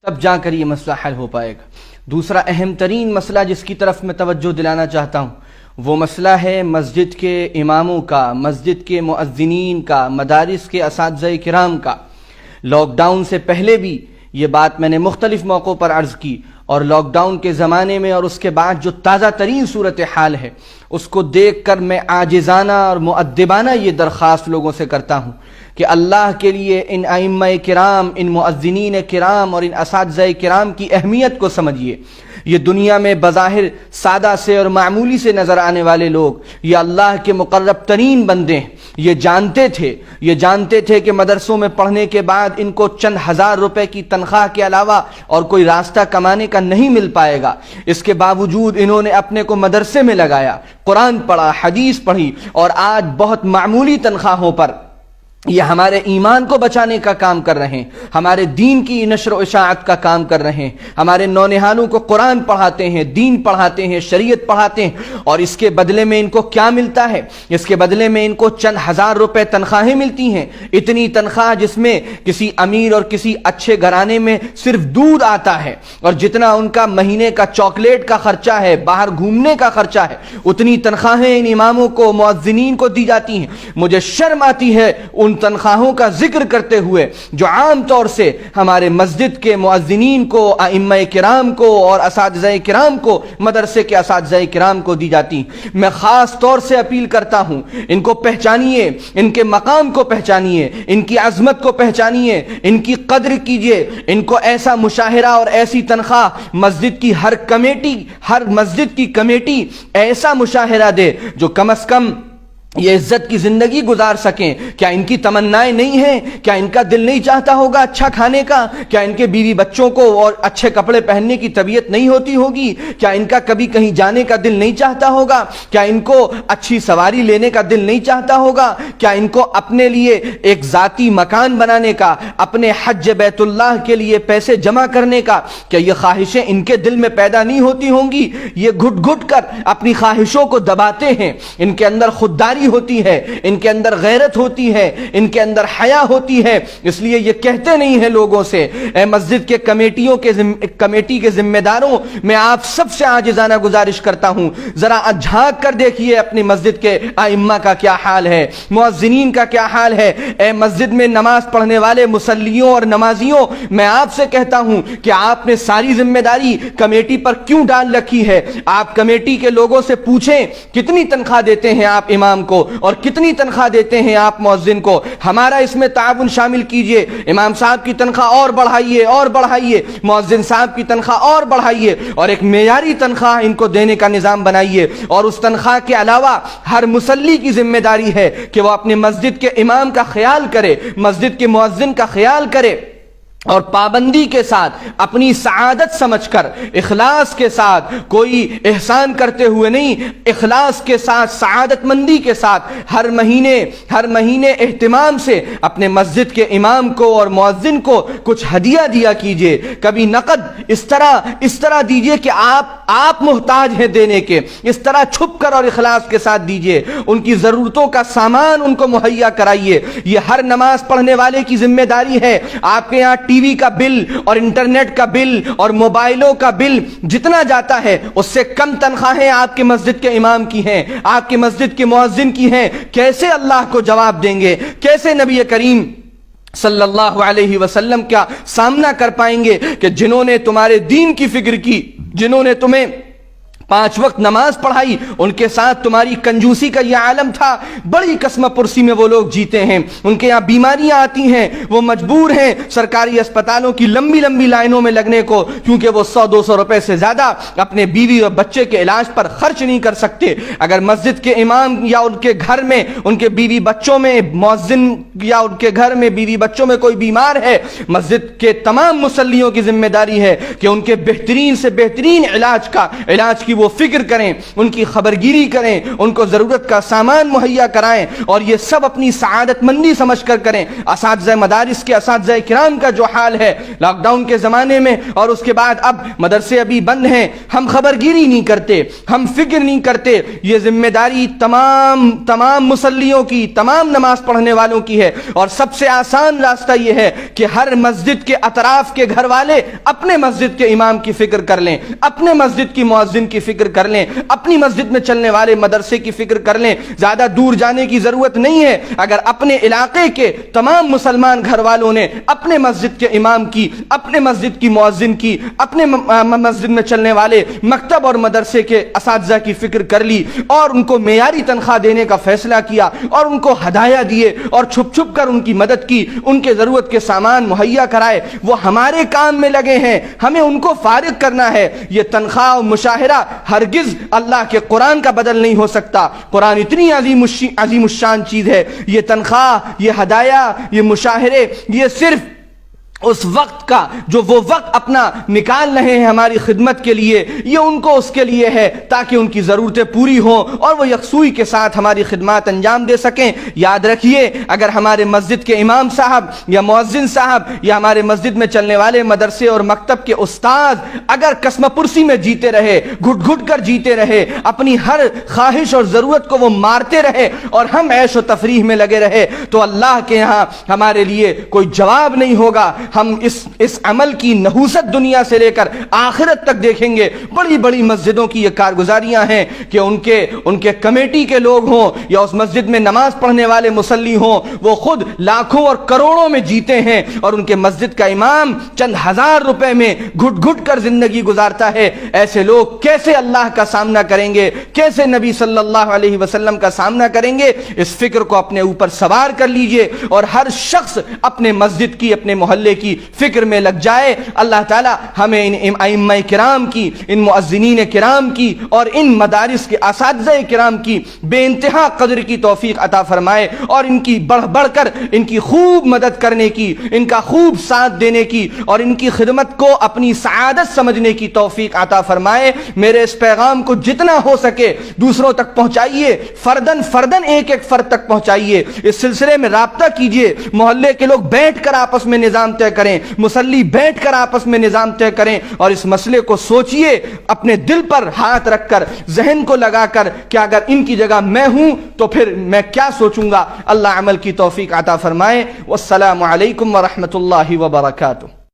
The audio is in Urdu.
تب جا کر یہ مسئلہ حل ہو پائے گا۔ دوسرا اہم ترین مسئلہ جس کی طرف میں توجہ دلانا چاہتا ہوں وہ مسئلہ ہے مسجد کے اماموں کا، مسجد کے مؤذنین کا، مدارس کے اساتذہ کرام کا۔ لاک ڈاؤن سے پہلے بھی یہ بات میں نے مختلف موقعوں پر عرض کی، اور لاک ڈاؤن کے زمانے میں اور اس کے بعد جو تازہ ترین صورتحال ہے اس کو دیکھ کر میں عاجزانہ اور مؤدبانہ یہ درخواست لوگوں سے کرتا ہوں کہ اللہ کے لیے ان ائمہ کرام، ان مؤذنین کرام اور ان اساتذہ کرام کی اہمیت کو سمجھیے۔ یہ دنیا میں بظاہر سادہ سے اور معمولی سے نظر آنے والے لوگ یہ اللہ کے مقرب ترین بندے ہیں۔ یہ جانتے تھے کہ مدرسوں میں پڑھنے کے بعد ان کو چند ہزار روپے کی تنخواہ کے علاوہ اور کوئی راستہ کمانے کا نہیں مل پائے گا۔ اس کے باوجود انہوں نے اپنے کو مدرسے میں لگایا، قرآن پڑھا، حدیث پڑھی، اور آج بہت معمولی تنخواہوں پر یہ ہمارے ایمان کو بچانے کا کام کر رہے ہیں، ہمارے دین کی نشر و اشاعت کا کام کر رہے ہیں، ہمارے نونہالوں کو قرآن پڑھاتے ہیں، دین پڑھاتے ہیں، شریعت پڑھاتے ہیں، اور اس کے بدلے میں ان کو کیا ملتا ہے؟ اس کے بدلے میں ان کو چند ہزار روپے تنخواہیں ملتی ہیں۔ اتنی تنخواہ جس میں کسی امیر اور کسی اچھے گھرانے میں صرف دودھ آتا ہے، اور جتنا ان کا مہینے کا چاکلیٹ کا خرچہ ہے، باہر گھومنے کا خرچہ ہے، اتنی تنخواہیں ان اماموں کو، مؤذنین کو دی جاتی ہیں۔ مجھے شرم آتی ہے ان تنخواہوں کا ذکر کرتے ہوئے جو عام طور سے ہمارے مسجد کے مؤذنین کو، ائمہ کرام کو اور اساتذہ کرام کو، مدرسے کے اساتذہ کرام کو دی جاتی۔ میں خاص طور سے اپیل کرتا ہوں، ان کو پہچانیے، ان کے مقام کو پہچانیے، ان کی عظمت کو پہچانیے، ان کی قدر کیجیے۔ ان کو ایسا مشاہرہ اور ایسی تنخواہ مسجد کی ہر مسجد کی کمیٹی ایسا مشاہرہ دے جو کم از کم یہ عزت کی زندگی گزار سکیں۔ کیا ان کی تمنائیں نہیں ہیں؟ کیا ان کا دل نہیں چاہتا ہوگا اچھا کھانے کا؟ کیا ان کے بیوی بچوں کو اور اچھے کپڑے پہننے کی طبیعت نہیں ہوتی ہوگی؟ کیا ان کا کبھی کہیں جانے کا دل نہیں چاہتا ہوگا؟ کیا ان کو اچھی سواری لینے کا دل نہیں چاہتا ہوگا؟ کیا ان کو اپنے لیے ایک ذاتی مکان بنانے کا، اپنے حج بیت اللہ کے لیے پیسے جمع کرنے کا، کیا یہ خواہشیں ان کے دل میں پیدا نہیں ہوتی ہوں گی؟ یہ گھٹ گھٹ کر اپنی خواہشوں کو دباتے ہیں۔ ان کے اندر خودداری ہوتی ہے، ان کے اندر غیرت ہوتی ہے، ان کے اندر حیا ہوتی ہے، اس لیے یہ کہتے نہیں ہیں لوگوں سے۔ اے مسجد کے کمیٹی کے ذمہ داروں، میں آپ سب سے عاجزانہ گزارش کرتا ہوں، ذرا جھانک کر دیکھیے اپنی مسجد کے ائمہ کا کیا حال ہے، مؤذنین کا کیا حال ہے۔ اے مسجد میں نماز پڑھنے والے مصلیوں اور نمازیوں، میں آپ سے کہتا ہوں کہ آپ نے ساری ذمہ داری کمیٹی پر کیوں ڈال رکھی ہے؟ آپ کمیٹی کے لوگوں سے پوچھیں کتنی تنخواہ دیتے ہیں آپ امام کو اور کتنی تنخواہ دیتے ہیں آپ مؤذن کو۔ ہمارا اس میں تعاون شامل کیجئے، امام صاحب کی تنخواہ اور بڑھائیے، مؤذن صاحب کی تنخواہ اور بڑھائیے، اور ایک معیاری تنخواہ ان کو دینے کا نظام بنائیے۔ اور اس تنخواہ کے علاوہ ہر مصلی کی ذمہ داری ہے کہ وہ اپنے مسجد کے امام کا خیال کرے، مسجد کے مؤذن کا خیال کرے، اور پابندی کے ساتھ اپنی سعادت سمجھ کر، اخلاص کے ساتھ، کوئی احسان کرتے ہوئے نہیں، اخلاص کے ساتھ، سعادت مندی کے ساتھ ہر مہینے اہتمام سے اپنے مسجد کے امام کو اور مؤذن کو کچھ ہدیہ دیا کیجئے۔ کبھی نقد اس طرح دیجئے کہ آپ محتاج ہیں دینے کے، اس طرح چھپ کر اور اخلاص کے ساتھ دیجئے۔ ان کی ضرورتوں کا سامان ان کو مہیا کرائیے۔ یہ ہر نماز پڑھنے والے کی ذمہ داری ہے۔ آپ کے یہاں ٹی وی کا بل اور انٹرنیٹ کا بل اور موبائلوں کا بل جتنا جاتا ہے اس سے کم تنخواہیں آپ کے مسجد کے امام کی ہیں، آپ کے مسجد کے مؤذن کی ہیں۔ کیسے اللہ کو جواب دیں گے؟ کیسے نبی کریم صلی اللہ علیہ وسلم کا سامنا کر پائیں گے کہ جنہوں نے تمہارے دین کی فکر کی، جنہوں نے تمہیں 5 وقت نماز پڑھائی، ان کے ساتھ تمہاری کنجوسی کا یہ عالم تھا؟ بڑی قسم پرسی میں وہ لوگ جیتے ہیں، ان کے یہاں بیماریاں آتی ہیں، وہ مجبور ہیں سرکاری اسپتالوں کی لمبی لائنوں میں لگنے کو، کیونکہ وہ 100-200 روپے سے زیادہ اپنے بیوی اور بچے کے علاج پر خرچ نہیں کر سکتے۔ اگر مسجد کے امام یا ان کے گھر میں، ان کے بیوی بچوں میں، مؤذن یا ان کے گھر میں بیوی بچوں میں کوئی بیمار ہے، مسجد کے تمام مصلیوں کی ذمہ داری ہے کہ ان کے بہترین سے بہترین علاج کی وہ فکر کریں، ان کی خبرگیری کریں، ان کو ضرورت کا سامان مہیا کرائیں، اور یہ سب اپنی سعادت مندی سمجھ کر کریں۔ اساتذہ مدارس کے اساتذہ کرام کا جو حال ہے لاک ڈاؤن کے زمانے میں اور اس کے بعد اب مدرسے ابھی بند ہیں، ہم خبرگیری نہیں کرتے، ہم فکر نہیں کرتے۔ یہ ذمہ داری تمام مصلیوں کی، تمام نماز پڑھنے والوں کی ہے، اور سب سے آسان راستہ یہ ہے کہ ہر مسجد کے اطراف کے گھر والے اپنے مسجد کے امام کی فکر کر لیں، اپنے مسجد کی مؤذن کی فکر کر لیں، اپنی مسجد میں چلنے والے مدرسے کی فکر کر لیں۔ زیادہ دور جانے کی ضرورت نہیں ہے، اگر اپنے علاقے کے تمام مسلمان گھر والوں نے اپنے مسجد کے امام کی، اپنے مسجد کی مؤذن کی، اپنے مسجد میں چلنے والے مکتب اور مدرسے کے اساتذہ کی فکر کر لی، اور ان کو معیاری تنخواہ دینے کا فیصلہ کیا، اور ان کو ہدایہ دیے، اور چھپ چھپ کر ان کی مدد کی، ان کے ضرورت کے سامان مہیا کرائے، وہ ہمارے کام میں لگے ہیں، ہمیں ان کو فارغ کرنا ہے۔ یہ تنخواہ و مشاہرہ ہرگز اللہ کے قرآن کا بدل نہیں ہو سکتا۔ قرآن اتنی عظیم الشان چیز ہے، یہ تنخواہ، یہ ہدایہ، یہ مشاہرے، یہ صرف اس وقت کا جو وہ وقت اپنا نکال رہے ہیں ہماری خدمت کے لیے، یہ ان کو اس کے لیے ہے تاکہ ان کی ضرورتیں پوری ہوں اور وہ یکسوئی کے ساتھ ہماری خدمات انجام دے سکیں۔ یاد رکھیے، اگر ہمارے مسجد کے امام صاحب یا مؤذن صاحب یا ہمارے مسجد میں چلنے والے مدرسے اور مکتب کے استاد اگر قسم پرسی میں جیتے رہے، گھٹ گھٹ کر جیتے رہے، اپنی ہر خواہش اور ضرورت کو وہ مارتے رہے، اور ہم عیش و تفریح میں لگے رہے، تو اللہ کے ہاں ہمارے لیے کوئی جواب نہیں ہوگا۔ ہم اس عمل کی نحوست دنیا سے لے کر آخرت تک دیکھیں گے۔ بڑی بڑی مسجدوں کی یہ کارگزاریاں ہیں کہ ان کے کمیٹی کے لوگ ہوں یا اس مسجد میں نماز پڑھنے والے مصلی ہوں، وہ خود لاکھوں اور کروڑوں میں جیتے ہیں، اور ان کے مسجد کا امام چند ہزار روپے میں گھٹ گھٹ کر زندگی گزارتا ہے۔ ایسے لوگ کیسے اللہ کا سامنا کریں گے، کیسے نبی صلی اللہ علیہ وسلم کا سامنا کریں گے؟ اس فکر کو اپنے اوپر سوار کر لیجئے، اور ہر شخص اپنے مسجد کی، اپنے محلے کی فکر میں لگ جائے۔ اللہ تعالی ہمیں ان ائمہ کرام کی، ان مؤذنین کرام کی، اور ان مدارس کے اساتذہ کرام کی بے انتہا قدر کی توفیق عطا فرمائے، اور ان کی بڑھ بڑھ کر ان کی خوب مدد کرنے کی، ان کا خوب ساتھ دینے کی، اور ان کی خدمت کو اپنی سعادت سمجھنے کی توفیق عطا فرمائے۔ میرے اس پیغام کو جتنا ہو سکے دوسروں تک پہنچائیے، فردن فردن ایک ایک فرد تک پہنچائیے۔ اس سلسلے میں رابطہ کیجئے، محلے کے لوگ بیٹھ کر آپس میں نظام طے کریں، مصلی بیٹھ کر آپس میں نظام طے کریں، اور اس مسئلے کو سوچئے، اپنے دل پر ہاتھ رکھ کر، ذہن کو لگا کر کہ اگر ان کی جگہ میں ہوں تو پھر میں کیا سوچوں گا۔ اللہ عمل کی توفیق عطا فرمائے۔ والسلام علیکم ورحمۃ اللہ وبرکاتہ۔